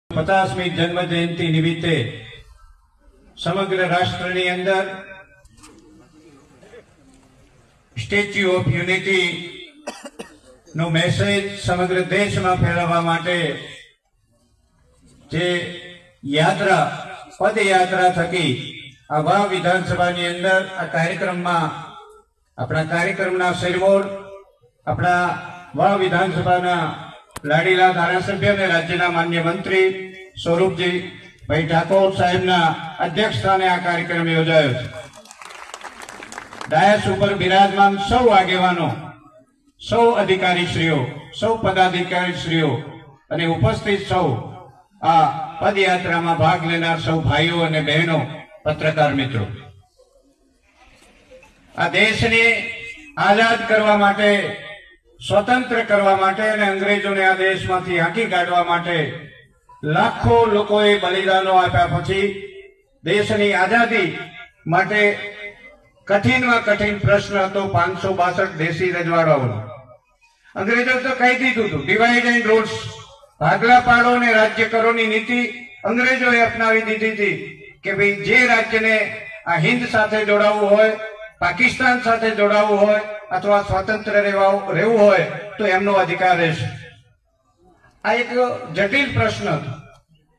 50મી જન્મ જયંતિ નિમિત્તે સમગ્ર રાષ્ટ્રની અંદર સ્ટેચ્યુ ઓફ યુનિટી નો મેસેજ સમગ્ર દેશમાં ફેલાવવા માટે જે યાત્રા પદયાત્રા થકી આ વાવ વિધાનસભાની અંદર આ કાર્યક્રમમાં આપણા કાર્યક્રમના શિરમોર આપણા વાવ વિધાનસભાના લાડીલા ધારાસભ્ય અને રાજ્યના માન્ય મંત્રી સ્વરૂપજી ભાઈ ઠાકોર સાહેબના અધ્યક્ષસ્થાને આ કાર્યક્રમ યોજાયો છે। ડાયસ ઉપર બિરાજમાન સૌ આગેવાનો, સૌ અધિકારીશ્રીઓ, સૌ પદાધિકારીશ્રીઓ અને ઉપસ્થિત સૌ આ પદયાત્રામાં ભાગ લેનાર સૌ ભાઈઓ અને બહેનો, પત્રકાર મિત્રો, આ દેશને આઝાદ કરવા માટે, સ્વતંત્ર કરવા માટે અને અંગ્રેજોને આ દેશમાંથી હાંકી કાઢવા માટે લાખો લોકોએ બલિદાનો આપ્યા પછી દેશની આઝાદી માટે કઠિનમાં કઠિન પ્રશ્ન હતો 562 દેશી રજવાડાઓનો। અંગ્રેજો તો કહી દીધું હતું, ડિવાઇડ એન્ડ રૂલ્સ, ભાગલા પાડો અને રાજ્ય કરોની નીતિ અંગ્રેજોએ અપનાવી દીધી હતી કે ભાઈ જે રાજ્યને આ હિન્દ સાથે જોડાવવું હોય, પાકિસ્તાન સાથે જોડાવવું હોય અથવા સ્વતંત્ર રહેવું હોય તો એમનો અધિકાર રહેશે। આ એક જટિલ પ્રશ્ન હતો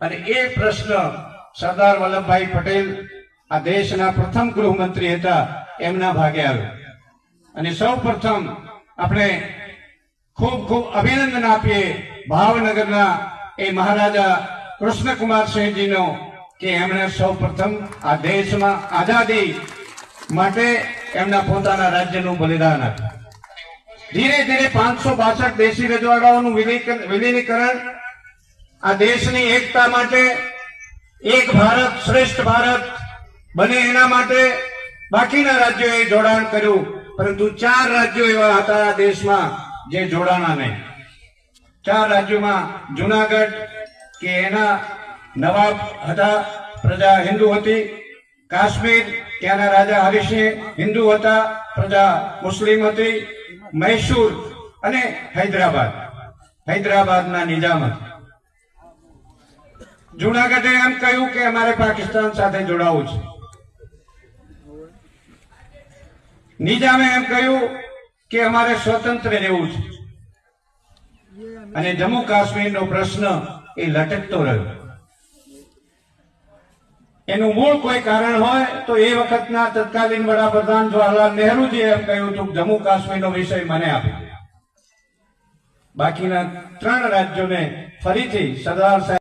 અને એ પ્રશ્ન સરદાર વલ્લભભાઈ પટેલ આ દેશના પ્રથમ ગૃહમંત્રી હતા, એમના ભાગે આવ્યો અને સૌ પ્રથમ આપણે ખૂબ ખૂબ અભિનંદન આપીએ ભાવનગરના એ મહારાજા કૃષ્ણકુમાર સિંહજીનો કે એમણે સૌ પ્રથમ આ દેશમાં આઝાદી માટે એમના પોતાના રાજ્યનું બલિદાન આપ્યું। ધીરે ધીરે 562 દેશી રજવાડાઓનું વિલીનીકરણ આ દેશની એકતા માટે, એક ભારત શ્રેષ્ઠ ભારત બને એના માટે બાકીના રાજ્યોએ જોડાણ કર્યું, પરંતુ 4 રાજ્યો એવા હતા આ દેશમાં જે જોડાણા નહીં। 4 રાજ્યોમાં જુનાગઢ કે એના નવાબ હતા, પ્રજા હિન્દુ હતી, કાશ્મીર ત્યાંના રાજા હરિસિંહ હિન્દુ હતા, પ્રજા મુસ્લિમ હતી, મૈસૂર અને હૈદરાબાદના નિજામ હતા। જુનાગઢે એમ કહ્યું કે અમારે પાકિસ્તાન સાથે જોડાવું છે, નિજામે એમ કહ્યું કે અમારે સ્વતંત્ર રહેવું છે અને જમ્મુ કાશ્મીરનો પ્રશ્ન એ લટકતો રહ્યો। એનું મૂળ કોઈ કારણ હોય તો એ વખતના તત્કાલીન વડાપ્રધાન જવાહરલાલ નહેરુજીએ એમ કહ્યું હતું જમ્મુ કાશ્મીરનો વિષય મને આપી દે। બાકીના 3 રાજ્યોને ફરીથી સરદાર સાહેબ